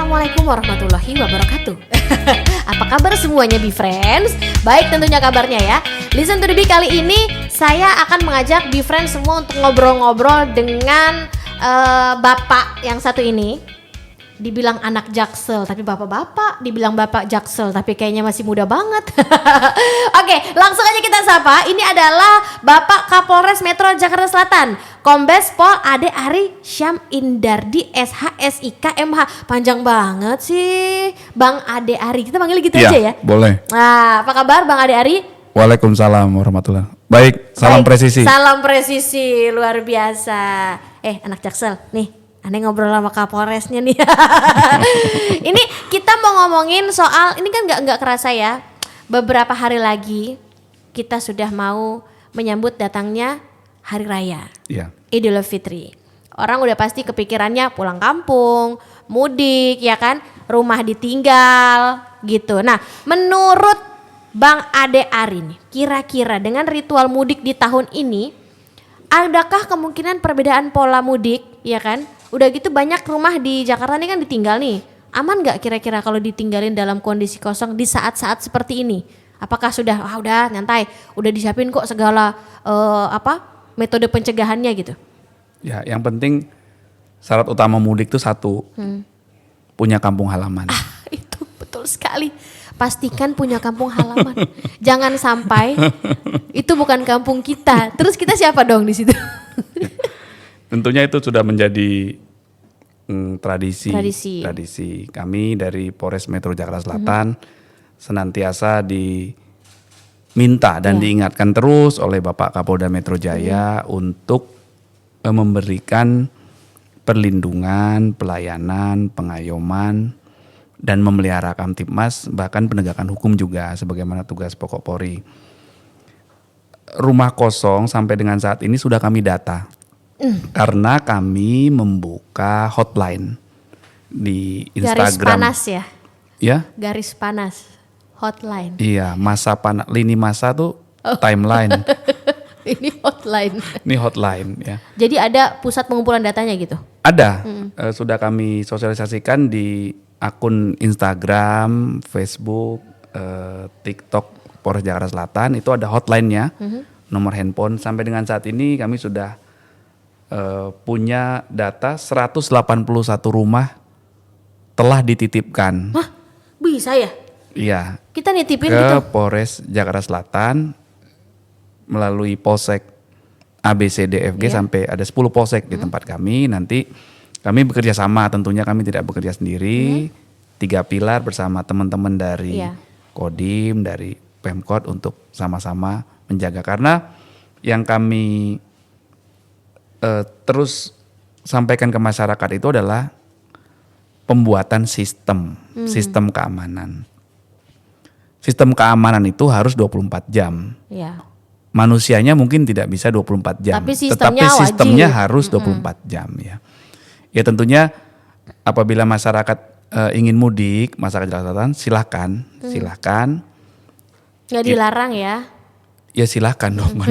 Assalamualaikum warahmatullahi wabarakatuh. Apa kabar semuanya Befriends? Baik tentunya kabarnya ya. Listen to the Bee kali ini saya akan mengajak Befriends semua untuk ngobrol-ngobrol dengan bapak yang satu ini. Dibilang anak Jaksel tapi bapak-bapak, dibilang bapak Jaksel tapi kayaknya masih muda banget. Oke, langsung aja kita sapa. Ini adalah Bapak Kapolres Metro Jakarta Selatan, Kombes Pol Ade Ari Syam Indardi SHSIK MH. Panjang banget sih Bang Ade Ari. Kita panggil gitu aja ya. Boleh. Nah, apa kabar Bang Ade Ari? Waalaikumsalam warahmatullahi. Baik, salam presisi. Salam presisi luar biasa. Anak Jaksel nih. Aneh ngobrol sama Kapolresnya nih. Ini kita mau ngomongin soal, ini kan nggak kerasa ya. Beberapa hari lagi kita sudah mau menyambut datangnya Hari Raya Idul Fitri. Orang udah pasti kepikirannya pulang kampung, mudik ya kan, rumah ditinggal gitu. Nah, menurut Bang Ade Ari nih, kira-kira dengan ritual mudik di tahun ini, adakah kemungkinan perbedaan pola mudik ya kan? Udah gitu banyak rumah di Jakarta nih kan ditinggal nih. Aman gak kira-kira kalau ditinggalin dalam kondisi kosong di saat-saat seperti ini? Apakah sudah udah nyantai, udah disiapin kok segala metode pencegahannya gitu? Ya, yang penting syarat utama mudik itu satu, punya kampung halaman. Itu betul sekali. Pastikan punya kampung halaman. Jangan sampai itu bukan kampung kita. Terus kita siapa dong di situ? Tentunya itu sudah menjadi tradisi kami dari Polres Metro Jakarta Selatan senantiasa diminta dan diingatkan terus oleh Bapak Kapolda Metro Jaya untuk memberikan perlindungan, pelayanan, pengayoman dan memelihara Kamtibmas, bahkan penegakan hukum juga sebagaimana tugas pokok Polri. Rumah kosong sampai dengan saat ini sudah kami data. Karena kami membuka hotline di Instagram. Garis panas ya? Ya? Garis panas, hotline. Iya, lini masa tuh timeline. Ini hotline. Ini hotline ya. Jadi ada pusat pengumpulan datanya gitu? Ada, sudah kami sosialisasikan di akun Instagram, Facebook, TikTok Polres Jakarta Selatan. Itu ada hotline-nya, nomor handphone. Sampai dengan saat ini kami sudah punya data 181 rumah telah dititipkan. Hah? Bisa ya? Iya. Kita nitipin ke gitu? Polres Jakarta Selatan melalui Polsek ABCDFG sampai ada 10 polsek di tempat kami. Nanti kami bekerja sama, tentunya kami tidak bekerja sendiri. 3 pilar bersama teman-teman dari Kodim, dari Pemkot untuk sama-sama menjaga. Karena yang kami terus sampaikan ke masyarakat itu adalah pembuatan sistem keamanan. Sistem keamanan itu harus 24 jam. Ya. Manusianya mungkin tidak bisa 24 jam. Tetapi sistemnya harus 24 jam ya. Ya tentunya apabila masyarakat ingin mudik, masyarakat Jakarta Selatan silahkan. Nggak dilarang ya? Ya silahkan dong.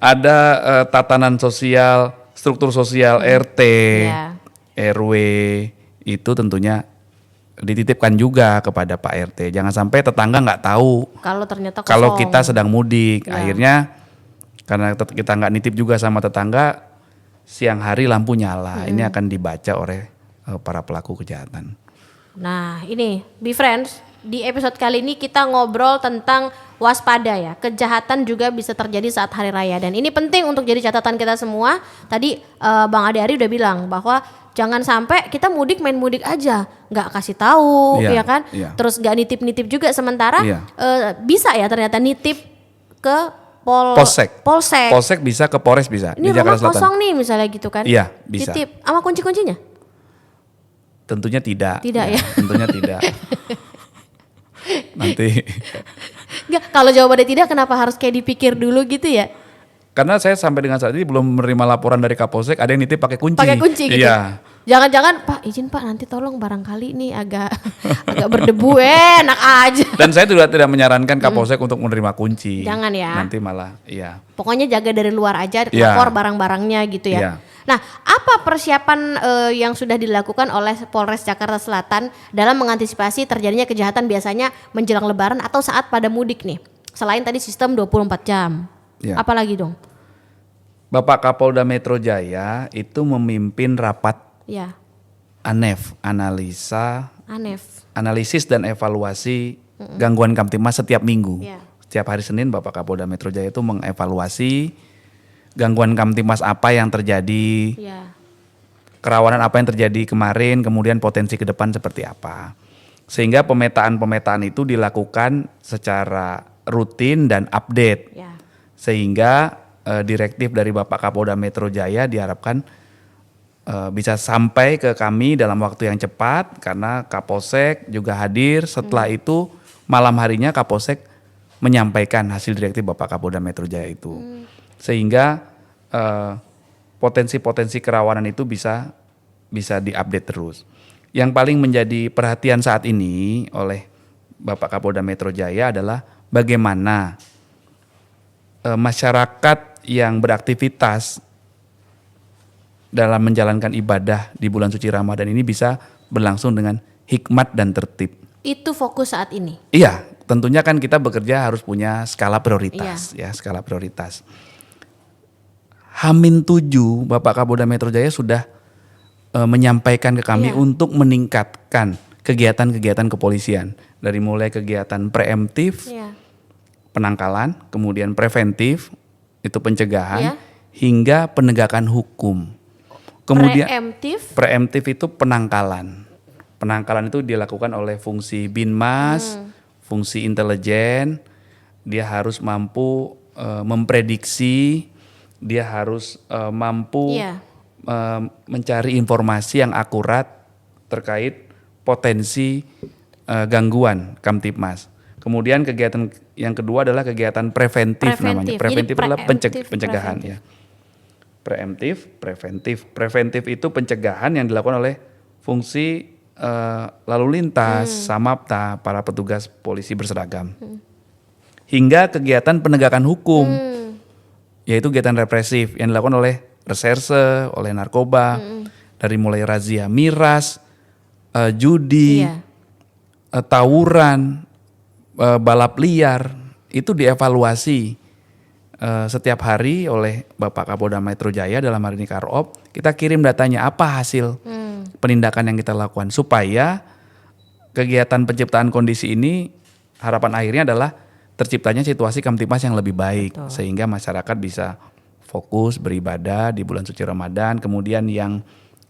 Ada tatanan sosial, struktur sosial RT, RW itu tentunya dititipkan juga kepada Pak RT. Jangan sampai tetangga nggak tahu kalau ternyata kosong. Kalau kita sedang mudik, akhirnya karena kita nggak nitip juga sama tetangga, siang hari lampu nyala. Ini akan dibaca oleh para pelaku kejahatan. Nah ini Befriends, di episode kali ini kita ngobrol tentang waspada ya, kejahatan juga bisa terjadi saat hari raya dan ini penting untuk jadi catatan kita semua. Tadi Bang Ade Ari udah bilang bahwa jangan sampai kita mudik main mudik aja, nggak kasih tahu ya kan, terus nggak nitip-nitip juga sementara bisa ya ternyata nitip ke Polsek bisa, ke Polres bisa. Ini di rumah Jakarta kosong nih misalnya gitu kan? Iya bisa. Nitip sama kunci-kuncinya? Tentunya tidak. Tidak ya. Tentunya tidak. Nanti. Enggak, kalau jawabannya tidak kenapa harus kayak dipikir dulu gitu ya? Karena saya sampai dengan saat ini belum menerima laporan dari Kapolsek ada yang nitip pakai kunci. Pakai kunci gitu. Iya. Jangan-jangan Pak izin Pak nanti tolong barangkali nih agak berdebu enak aja. Dan saya juga tidak menyarankan Kapolsek untuk menerima kunci. Jangan ya. Nanti malah iya. Pokoknya jaga dari luar aja, lapor barang-barangnya gitu ya. Iya. Nah, apa persiapan yang sudah dilakukan oleh Polres Jakarta Selatan dalam mengantisipasi terjadinya kejahatan biasanya menjelang Lebaran atau saat pada mudik nih? Selain tadi sistem 24 jam. Ya. Apalagi dong? Bapak Kapolda Metro Jaya itu memimpin rapat Ya, ANEF, analisis dan evaluasi gangguan Kamtipmas setiap minggu. Ya. Setiap hari Senin Bapak Kapolda Metro Jaya itu mengevaluasi gangguan Kamtipmas apa yang terjadi, ya. kerawanan apa yang terjadi kemarin, kemudian potensi ke depan seperti apa. Sehingga pemetaan itu dilakukan secara rutin dan update. Ya. Sehingga direktif dari Bapak Kapolda Metro Jaya diharapkan bisa sampai ke kami dalam waktu yang cepat, karena Kapolsek juga hadir. Setelah itu malam harinya Kapolsek menyampaikan hasil direktif Bapak Kapolda Metro Jaya itu. Sehingga potensi-potensi kerawanan itu bisa diupdate terus. Yang paling menjadi perhatian saat ini oleh Bapak Kapolda Metro Jaya adalah bagaimana masyarakat yang beraktivitas dalam menjalankan ibadah di bulan suci Ramadan ini bisa berlangsung dengan hikmat dan tertib. Itu fokus saat ini. Iya, tentunya kan kita bekerja harus punya skala prioritas, ya, skala prioritas. H-7 Bapak Kapolda Metro Jaya sudah menyampaikan ke kami untuk meningkatkan kegiatan-kegiatan kepolisian, dari mulai kegiatan preemptif, penangkalan, kemudian preventif, itu pencegahan, hingga penegakan hukum. Kemudian preemptif itu penangkalan. Penangkalan itu dilakukan oleh fungsi Binmas, fungsi intelijen. Dia harus mampu memprediksi, dia harus mampu mencari informasi yang akurat terkait potensi gangguan Kamtipmas. Kemudian kegiatan yang kedua adalah kegiatan preventif namanya. Preventif adalah pencegahan ya. Preventif itu pencegahan yang dilakukan oleh fungsi lalu lintas, Samapta, para petugas polisi berseragam. Hingga kegiatan penegakan hukum, yaitu kegiatan represif yang dilakukan oleh reserse, oleh narkoba, dari mulai razia miras, judi, tawuran, balap liar, itu dievaluasi setiap hari oleh Bapak Kapolda Metro Jaya, dalam hari ini Karop. Kita kirim datanya apa hasil penindakan yang kita lakukan, supaya kegiatan penciptaan kondisi ini harapan akhirnya adalah terciptanya situasi Kamtipmas yang lebih baik. Betul. Sehingga masyarakat bisa fokus beribadah di bulan suci Ramadan, kemudian yang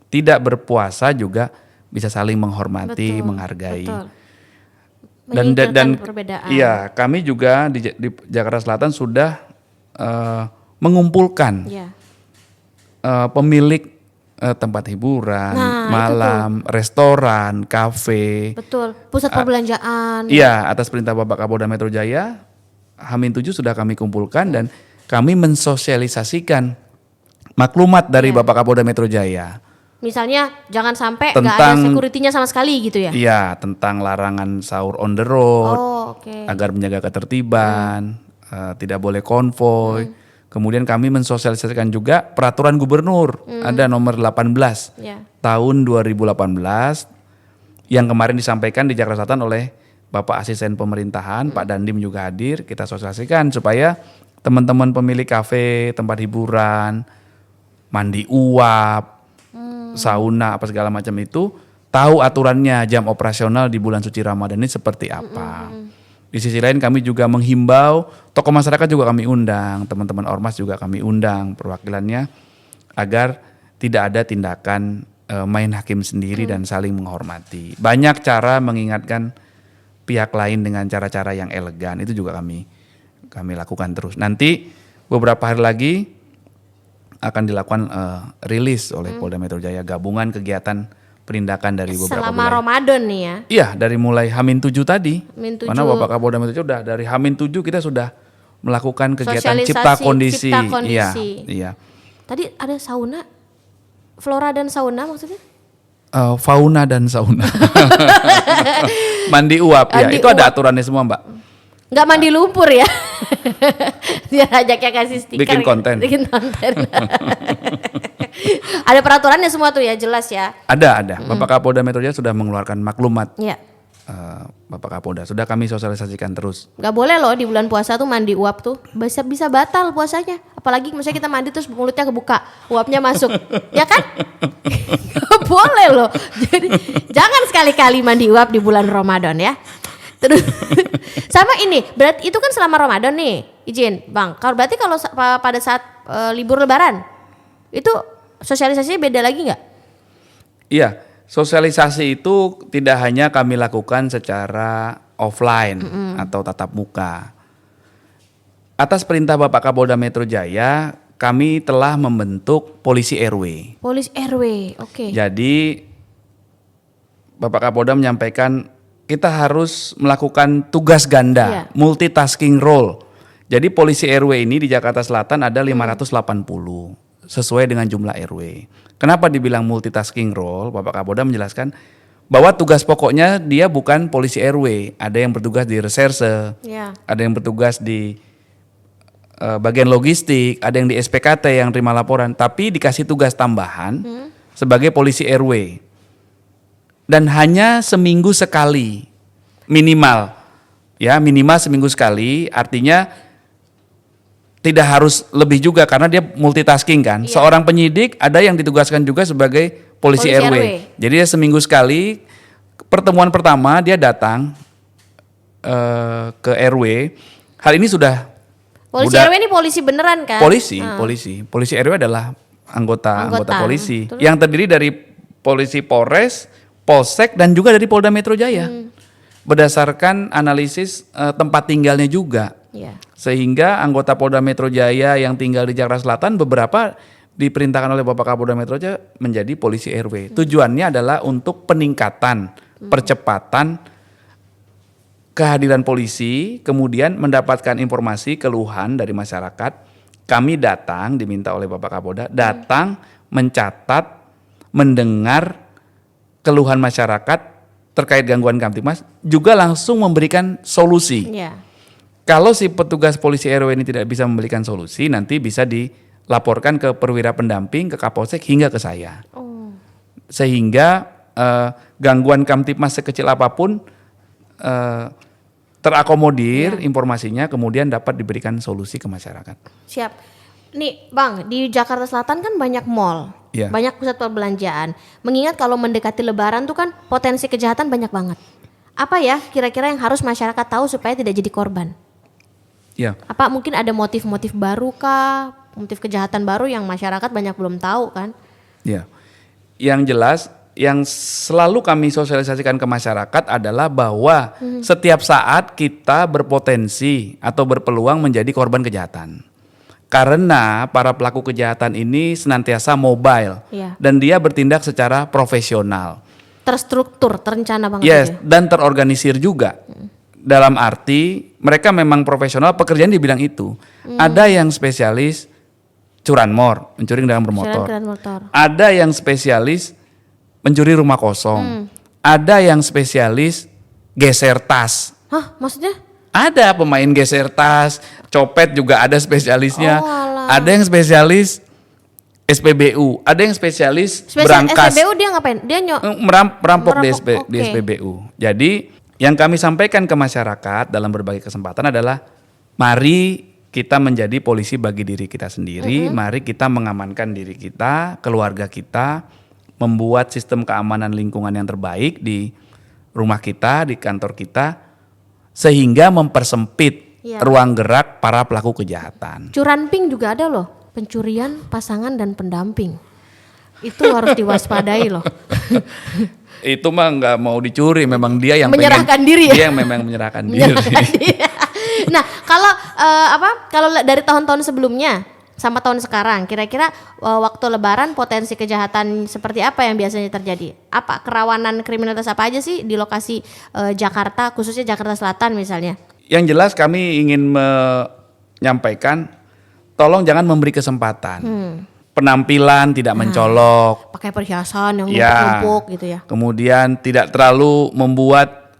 tidak berpuasa juga bisa saling menghormati, menghargai. Betul. Dan iya, kami juga di Jakarta Selatan sudah mengumpulkan pemilik tempat hiburan, malam, restoran, kafe. Betul, pusat perbelanjaan. Iya, atas perintah Bapak Kapolda Metro Jaya, H-7 sudah kami kumpulkan dan kami mensosialisasikan maklumat dari Bapak Kapolda Metro Jaya. Misalnya jangan sampai nggak ada security-nya sama sekali gitu ya? Iya, tentang larangan sahur on the road, agar menjaga ketertiban, tidak boleh konvoy. Kemudian kami mensosialisasikan juga peraturan gubernur, ada nomor 18 tahun 2018 yang kemarin disampaikan di Jakarta Selatan oleh Bapak Asisten Pemerintahan, Pak Dandim juga hadir. Kita sosialisasikan supaya teman-teman pemilik kafe, tempat hiburan, mandi uap, sauna, apa segala macam itu tahu aturannya, jam operasional di bulan suci Ramadan ini seperti apa. Di sisi lain kami juga menghimbau, tokoh masyarakat juga kami undang, teman-teman ormas juga kami undang perwakilannya, agar tidak ada tindakan main hakim sendiri dan saling menghormati. Banyak cara mengingatkan pihak lain dengan cara-cara yang elegan, itu juga kami lakukan terus. Nanti beberapa hari lagi akan dilakukan rilis oleh Polda Metro Jaya gabungan kegiatan penindakan dari beberapa selama wilayah. Ramadan nih ya? Iya, dari mulai H-7 tadi. H-7. Mana Bapak Kapolda Metro Jaya sudah dari H-7 kita sudah melakukan kegiatan cipta kondisi. Iya. Tadi ada sauna, flora dan sauna maksudnya? Fauna dan sauna. Mandi uap ya, itu ada aturannya semua, Mbak. Nggak mandi lumpur ya? Dia ajaknya kasih stiker. Bikin konten. Ada peraturannya semua tuh ya, jelas ya. Ada. Bapak Kapolda Metro Jaya sudah mengeluarkan maklumat. Iya. Bapak Kapolda sudah kami sosialisasikan terus. Gak boleh loh di bulan puasa tuh mandi uap tuh, bisa batal puasanya. Apalagi misalnya kita mandi terus mulutnya kebuka, uapnya masuk, ya kan? Gak boleh loh. Jadi jangan sekali-kali mandi uap di bulan Ramadan ya. Terus sama ini, berarti itu kan selama Ramadan nih, izin Bang. Kalau berarti kalau pada saat libur Lebaran itu sosialisasinya beda lagi nggak? Iya, sosialisasi itu tidak hanya kami lakukan secara offline atau tatap muka. Atas perintah Bapak Kapolda Metro Jaya, kami telah membentuk Polisi RW. Polisi RW, oke. Jadi Bapak Kapolda menyampaikan kita harus melakukan tugas ganda, multitasking role. Jadi Polisi RW ini di Jakarta Selatan ada 580 sesuai dengan jumlah RW. Kenapa dibilang multitasking role? Bapak Kapolda menjelaskan bahwa tugas pokoknya dia bukan polisi RW. Ada yang bertugas di reserse, ada yang bertugas di bagian logistik, ada yang di SPKT yang terima laporan. Tapi dikasih tugas tambahan sebagai polisi RW. Dan hanya seminggu sekali minimal. Ya, minimal seminggu sekali, artinya tidak harus lebih juga karena dia multitasking kan. Iya. Seorang penyidik ada yang ditugaskan juga sebagai polisi RW. Jadi dia seminggu sekali, pertemuan pertama dia datang ke RW. Hal ini sudah Polisi RW ini polisi beneran kan? Polisi. Polisi RW adalah anggota polisi yang terdiri dari polisi Polres, Polsek dan juga dari Polda Metro Jaya. Berdasarkan analisis tempat tinggalnya juga. Sehingga anggota Polda Metro Jaya yang tinggal di Jakarta Selatan beberapa diperintahkan oleh Bapak Kapolda Metro Jaya menjadi polisi RW. Tujuannya adalah untuk peningkatan, percepatan kehadiran polisi, kemudian mendapatkan informasi keluhan dari masyarakat. Kami datang, diminta oleh Bapak Kapolda, datang mencatat, mendengar keluhan masyarakat terkait gangguan Kamtibmas, juga langsung memberikan solusi. Kalau si petugas polisi RW ini tidak bisa memberikan solusi, nanti bisa dilaporkan ke perwira pendamping, ke Kapolsek hingga ke saya. Sehingga gangguan Kamtibmas sekecil apapun terakomodir informasinya, kemudian dapat diberikan solusi ke masyarakat. Siap. Nih Bang, di Jakarta Selatan kan banyak mall, banyak pusat perbelanjaan. Mengingat kalau mendekati Lebaran tuh kan potensi kejahatan banyak banget. Apa ya kira-kira yang harus masyarakat tahu supaya tidak jadi korban? Apa mungkin ada motif-motif baru kah? Motif kejahatan baru yang masyarakat banyak belum tahu kan? Yang jelas yang selalu kami sosialisasikan ke masyarakat adalah bahwa setiap saat kita berpotensi atau berpeluang menjadi korban kejahatan. Karena para pelaku kejahatan ini senantiasa mobile dan dia bertindak secara profesional. Terstruktur, terencana banget. Dan terorganisir juga. Dalam arti mereka memang profesional, pekerjaan dibilang itu. Ada yang spesialis curanmor, mencuri kendaraan bermotor. Ada yang spesialis mencuri rumah kosong. Ada yang spesialis geser tas. Hah, maksudnya? Ada pemain geser tas, copet juga ada spesialisnya. Ada yang spesialis SPBU, ada yang spesialis berangkas. SPBU dia ngapain? Dia merampok di SPBU. Jadi yang kami sampaikan ke masyarakat dalam berbagai kesempatan adalah mari kita menjadi polisi bagi diri kita sendiri, mari kita mengamankan diri kita, keluarga kita, membuat sistem keamanan lingkungan yang terbaik di rumah kita, di kantor kita, sehingga mempersempit ruang gerak para pelaku kejahatan. Curanping juga ada loh, pencurian pasangan dan pendamping. Itu harus diwaspadai loh. Itu mah nggak mau dicuri, memang dia yang menyerahkan diri. Dia yang memang menyerahkan diri. Nah, kalau dari tahun-tahun sebelumnya sama tahun sekarang, kira-kira waktu Lebaran potensi kejahatan seperti apa yang biasanya terjadi? Apa kerawanan kriminalitas apa aja sih di lokasi Jakarta, khususnya Jakarta Selatan misalnya? Yang jelas kami ingin menyampaikan, tolong jangan memberi kesempatan. Penampilan tidak mencolok. Pakai perhiasan yang numpuk-numpuk gitu ya. Kemudian tidak terlalu membuat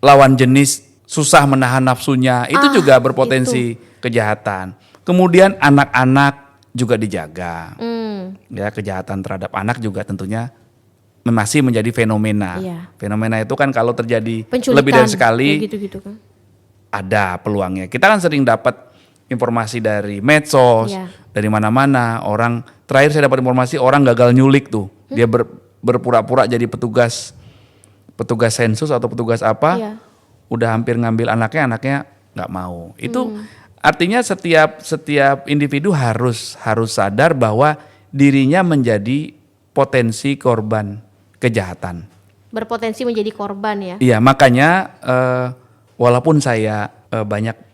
lawan jenis susah menahan nafsunya. Itu juga berpotensi kejahatan. Kemudian anak-anak juga dijaga. Ya, kejahatan terhadap anak juga tentunya masih menjadi fenomena. Iya. Fenomena itu kan kalau terjadi Penculikan, lebih dari sekali ya gitu-gitu kan. ada peluangnya. Kita kan sering dapat informasi dari medsos, Iya. dari mana-mana. Orang terakhir saya dapat informasi orang gagal nyulik tuh. Dia berpura-pura jadi petugas sensus atau petugas apa. Iya. Udah hampir ngambil anaknya nggak mau. Itu artinya setiap individu harus sadar bahwa dirinya menjadi potensi korban kejahatan. Berpotensi menjadi korban ya. Iya, makanya walaupun saya banyak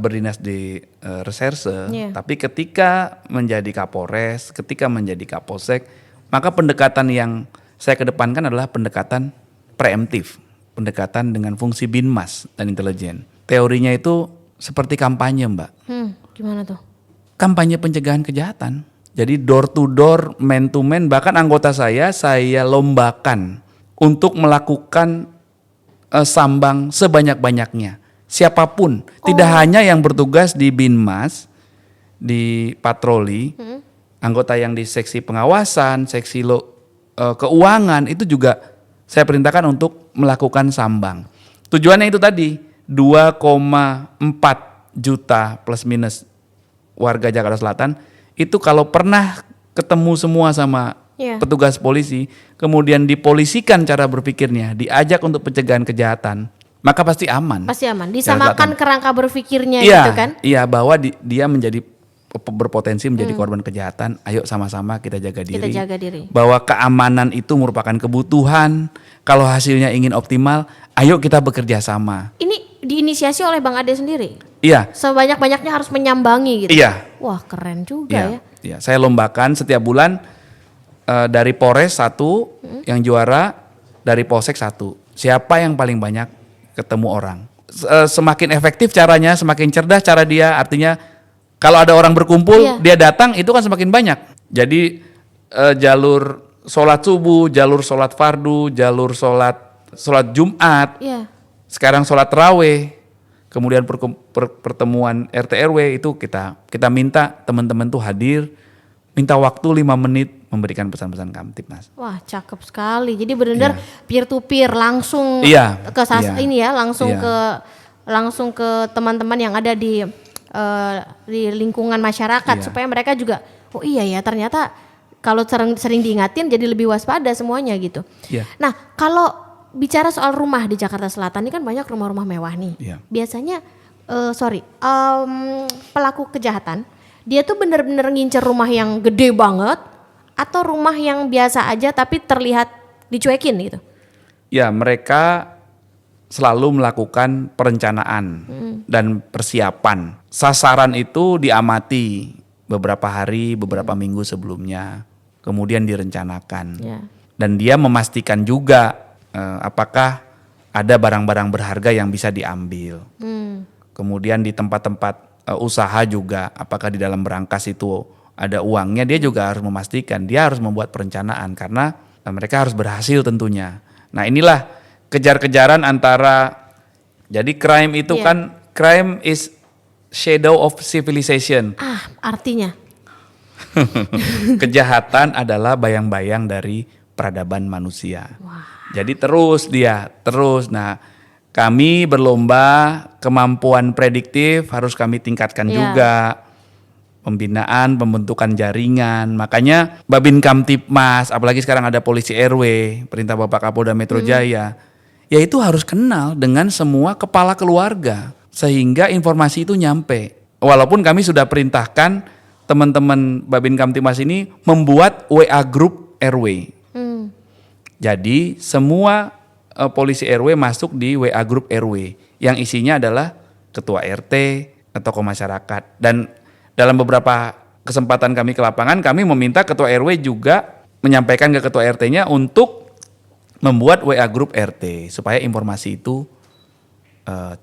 berdinas di reserse, Iya. tapi ketika menjadi Kapolres, ketika menjadi Kapolsek, maka pendekatan yang saya kedepankan adalah pendekatan preemptif, pendekatan dengan fungsi binmas dan intelijen. Teorinya itu seperti kampanye, Mbak. Gimana tuh? Kampanye pencegahan kejahatan. Jadi door to door, man to man, bahkan anggota saya lombakan untuk melakukan sambang sebanyak-banyaknya. Siapapun, tidak hanya yang bertugas di Binmas, di patroli, anggota yang di seksi pengawasan, seksi keuangan, itu juga saya perintahkan untuk melakukan sambang. Tujuannya itu tadi, 2,4 juta plus minus warga Jakarta Selatan, itu kalau pernah ketemu semua sama petugas polisi, kemudian dipolisikan cara berpikirnya, diajak untuk pencegahan kejahatan, maka pasti aman. Pasti aman. Disamakan kerangka berpikirnya gitu kan? Iya, bahwa dia menjadi berpotensi menjadi korban kejahatan. Ayo sama-sama kita jaga diri. Kita jaga diri. Bahwa keamanan itu merupakan kebutuhan. Kalau hasilnya ingin optimal, ayo kita bekerja sama. Ini diinisiasi oleh Bang Ade sendiri? Iya. Sebanyak-banyaknya harus menyambangi gitu? Iya. Wah keren juga ya. Iya, saya lombakan setiap bulan dari Polres 1 yang juara, dari Polsek 1. Siapa yang paling banyak ketemu orang. Semakin efektif caranya, semakin cerdas cara dia, artinya kalau ada orang berkumpul, dia datang, itu kan semakin banyak. Jadi jalur sholat subuh, jalur sholat fardu, jalur sholat Jumat, sekarang sholat tarawih, kemudian pertemuan RT RW itu kita minta teman-teman tuh hadir, minta waktu 5 menit memberikan pesan-pesan Kamtibmas. Wah cakep sekali. Jadi benar-benar peer to peer langsung langsung ke teman-teman yang ada di lingkungan masyarakat supaya mereka juga oh iya ya ternyata kalau sering diingatin jadi lebih waspada semuanya gitu. Nah kalau bicara soal rumah di Jakarta Selatan ini kan banyak rumah-rumah mewah nih. Biasanya pelaku kejahatan dia tuh bener-bener ngincer rumah yang gede banget atau rumah yang biasa aja tapi terlihat dicuekin gitu? Ya mereka selalu melakukan perencanaan dan persiapan. Sasaran itu diamati beberapa hari, beberapa minggu sebelumnya, kemudian direncanakan. Dan dia memastikan juga apakah ada barang-barang berharga yang bisa diambil. Kemudian di tempat-tempat usaha juga, apakah di dalam berangkas itu ada uangnya, dia juga harus memastikan, dia harus membuat perencanaan karena mereka harus berhasil tentunya. Nah inilah kejar-kejaran antara, jadi crime itu kan, crime is shadow of civilization. Artinya? Kejahatan adalah bayang-bayang dari peradaban manusia. Jadi terus. Nah kami berlomba kemampuan prediktif harus kami tingkatkan juga. Pembinaan, pembentukan jaringan. Makanya Babin Kamtibmas, apalagi sekarang ada polisi RW, perintah Bapak Kapolda Metro Jaya, ya itu harus kenal dengan semua kepala keluarga sehingga informasi itu nyampe. Walaupun kami sudah perintahkan teman-teman Babin Kamtibmas ini membuat WA group RW. Jadi semua polisi RW masuk di WA group RW yang isinya adalah ketua RT atau tokoh masyarakat. Dan dalam beberapa kesempatan kami ke lapangan, kami meminta ketua RW juga menyampaikan ke ketua RT-nya untuk membuat WA group RT supaya informasi itu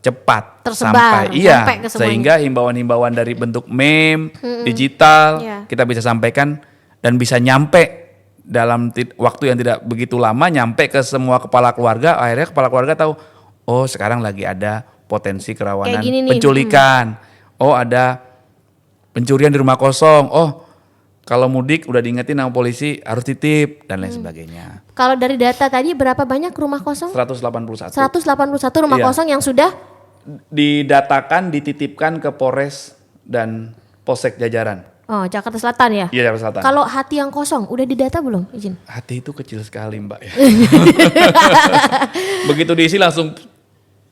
cepat tersebar, sampai ke sehingga himbauan-himbauan dari bentuk meme, digital kita bisa sampaikan dan bisa nyampe dalam waktu yang tidak begitu lama, nyampe ke semua kepala keluarga. Akhirnya kepala keluarga tahu, oh sekarang lagi ada potensi kerawanan penculikan, oh ada Pencurian di rumah kosong. Oh, kalau mudik udah diingetin sama polisi harus titip dan lain sebagainya. Kalau dari data tadi berapa banyak rumah kosong? 181. 181 rumah Iya. kosong yang sudah Didatakan, dititipkan ke Polres dan Polsek jajaran. Jakarta Selatan ya? Iya, Jakarta Selatan. Kalau hati yang kosong udah didata belum, izin? Hati itu kecil sekali, Mbak ya. Begitu diisi langsung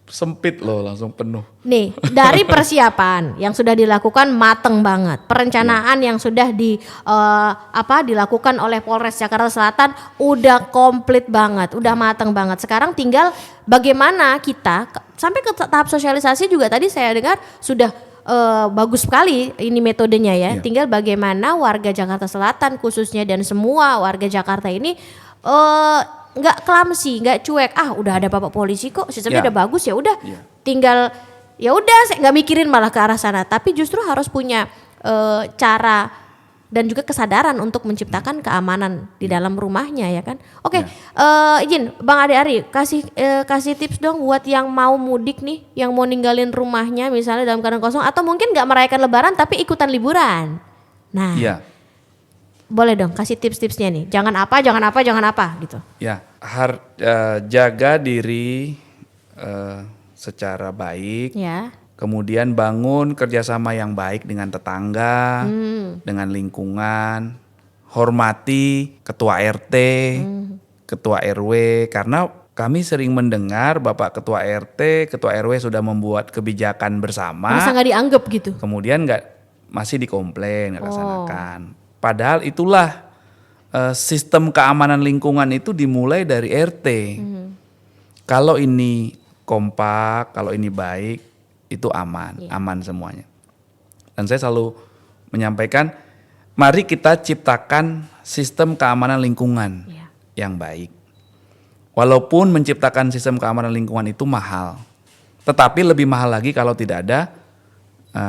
sempit loh, langsung penuh. Nih, dari persiapan yang sudah dilakukan mateng banget. Perencanaan yang sudah dilakukan oleh Polres Jakarta Selatan udah komplit banget, udah mateng banget. Sekarang tinggal bagaimana kita sampai ke tahap sosialisasi juga tadi saya dengar sudah bagus sekali ini metodenya ya. Iya. Tinggal bagaimana warga Jakarta Selatan khususnya dan semua warga Jakarta ini nggak clumsy, nggak cuek. Udah ada bapak polisi kok, sistemnya Ya. udah bagus ya udah. Ya. Tinggal ya udah saya nggak mikirin malah ke arah sana. Tapi justru harus punya cara dan juga kesadaran untuk menciptakan keamanan di dalam rumahnya ya kan. Oke, izin Bang Ade Ari kasih tips dong buat yang mau mudik nih, yang mau ninggalin rumahnya misalnya dalam keadaan kosong atau mungkin nggak merayakan Lebaran tapi ikutan liburan. Nah, Iya. boleh dong kasih tips-tipsnya nih. Jangan apa gitu. Ya, jaga diri secara baik. Ya. Kemudian bangun kerjasama yang baik dengan tetangga, dengan lingkungan, hormati ketua RT, ketua RW, karena kami sering mendengar Bapak Ketua RT, Ketua RW sudah membuat kebijakan bersama, Masa nggak dianggap gitu? kemudian masih dikomplain, nggak laksanakan. Padahal itulah sistem keamanan lingkungan itu dimulai dari RT. Kalau ini kompak, kalau ini baik, itu aman semuanya. Dan saya selalu menyampaikan, mari kita ciptakan sistem keamanan lingkungan yang baik. Walaupun menciptakan sistem keamanan lingkungan itu mahal, tetapi lebih mahal lagi kalau tidak ada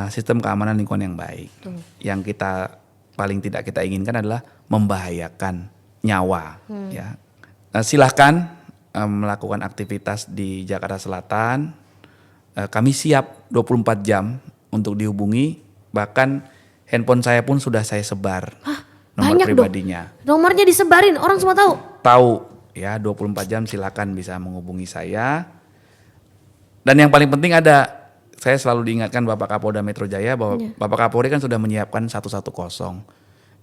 sistem keamanan lingkungan yang baik. Yang paling tidak kita inginkan adalah membahayakan nyawa. Ya. Silahkan melakukan aktivitas di Jakarta Selatan. Kami siap 24 jam untuk dihubungi, bahkan handphone saya pun sudah saya sebar nomor banyak pribadinya. Nomornya disebarin, orang semua tahu. Tahu ya, 24 jam silakan bisa menghubungi saya. Dan yang paling penting saya selalu diingatkan Bapak Kapolda Metro Jaya bahwa Bapak Kapolri kan sudah menyiapkan 110.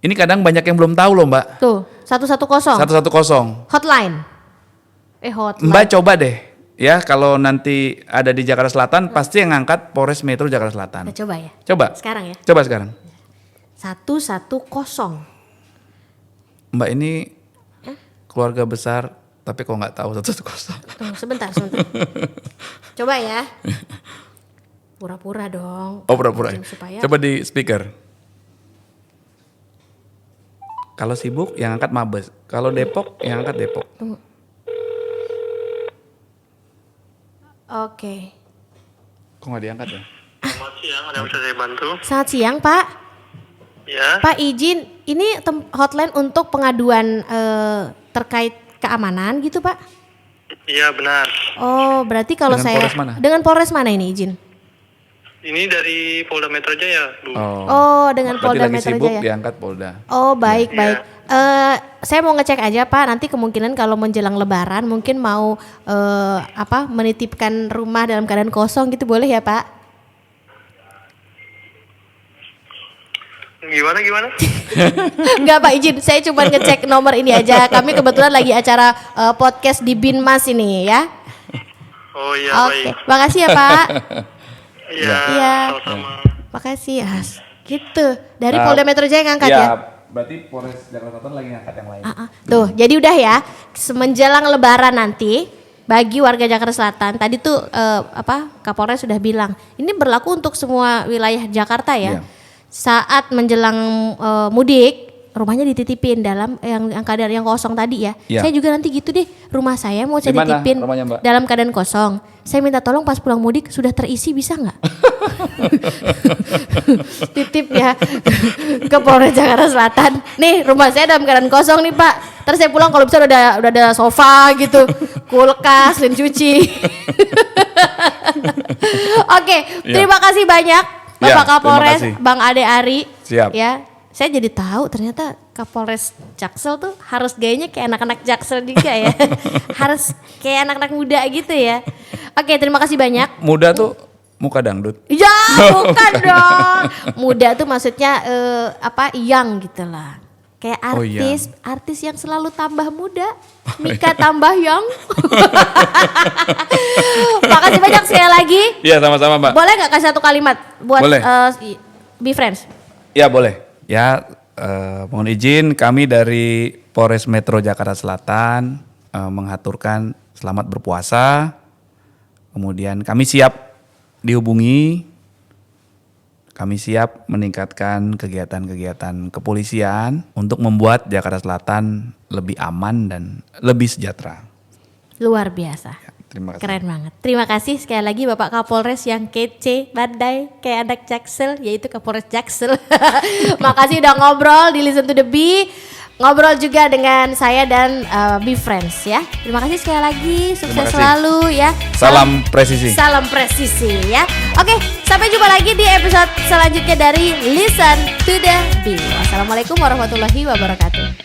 Ini kadang banyak yang belum tahu loh, Mbak. Tuh, 110. 110. Hotline. Hotline. Mbak coba deh. Ya, kalau nanti ada di Jakarta Selatan, pasti yang ngangkat Polres Metro Jakarta Selatan. Kita coba ya. Coba. Sekarang ya. Coba sekarang. 110. Mbak ini keluarga besar, tapi kok nggak tahu 110. Tuh, sebentar. Coba ya. Pura-pura dong. Oh, pura-pura. Supaya Coba di speaker. Kalau sibuk, yang angkat Mabes. Kalau Depok, yang angkat Depok. Tunggu. Oke. Kok nggak diangkat ya? Selamat siang, ada yang bisa saya bantu? Selamat siang, Pak. Ya, Pak izin, ini hotline untuk pengaduan terkait keamanan gitu, Pak? iya benar. Oh, berarti kalau Dengan saya Polres mana? dengan Polres mana ini izin? Ini dari Polda Metro Jaya, Bu. Oh, dengan berarti Polda lagi Metro sibuk Jaya. diangkat Polda. Oh, baik, Iya. baik. Saya mau ngecek aja, Pak. Nanti kemungkinan kalau menjelang Lebaran mungkin mau menitipkan rumah dalam keadaan kosong gitu, boleh ya, Pak? Gimana? Enggak, Pak, izin. Saya cuma ngecek nomor ini aja. Kami kebetulan lagi acara podcast di Binmas ini ya. Oh iya, Oke, baik. makasih ya, Pak. Iya, Iya. sama-sama. Makasih ya. Gitu. Dari Polda Metro Jaya ngangkat ya. Berarti Polres Jakarta Selatan lagi ngangkat yang lain. Tuh, jadi udah ya. Menjelang Lebaran nanti bagi warga Jakarta Selatan, tadi tuh Kapolres sudah bilang, ini berlaku untuk semua wilayah Jakarta ya. Iya. Saat menjelang mudik, rumahnya dititipin dalam yang keadaan yang kosong tadi ya. Iya. Saya juga nanti gitu deh, rumah saya mau saya Di mana titipin rumahnya, Mbak? dalam keadaan kosong. Saya minta tolong pas pulang mudik sudah terisi, bisa nggak? Titip ya ke Polres Jakarta Selatan. Nih rumah saya dalam keadaan kosong nih, Pak. Terus saya pulang kalau bisa udah ada sofa gitu, kulkas, mesin cuci. Oke, terima kasih banyak Bapak Ya, Kapolres, terima kasih. Bang Ade Ari. Siap. Ya, saya jadi tahu ternyata Kapolres Jaksel tuh harus gayanya kayak anak-anak Jaksel juga ya. Harus kayak anak-anak muda gitu ya. Oke, terima kasih banyak. Muda tuh muka dangdut. Ya, bukan dong. Muda tuh maksudnya young gitu lah. Kayak Oh, young. artis yang selalu tambah muda. Mika tambah young. Makasih banyak sekali lagi. Iya, sama-sama, Mbak. Boleh nggak kasih satu kalimat buat Boleh. Be Friends? Ya, boleh. Ya, mohon izin kami dari Polres Metro Jakarta Selatan mengaturkan selamat berpuasa. Kemudian kami siap dihubungi. Kami siap meningkatkan kegiatan-kegiatan kepolisian untuk membuat Jakarta Selatan lebih aman dan lebih sejahtera. Luar biasa. Ya, terima kasih. Keren banget. Terima kasih sekali lagi Bapak Kapolres yang kece, badai, kayak anak Jaksel, yaitu Kapolres Jaksel. Makasih udah ngobrol di Listen to the Bee. Ngobrol juga dengan saya dan Be Friends ya. Terima kasih sekali lagi, sukses Terima kasih. selalu ya. Salam presisi. Salam presisi ya. Oke, sampai jumpa lagi di episode selanjutnya dari Listen to the Bee. Wassalamualaikum warahmatullahi wabarakatuh.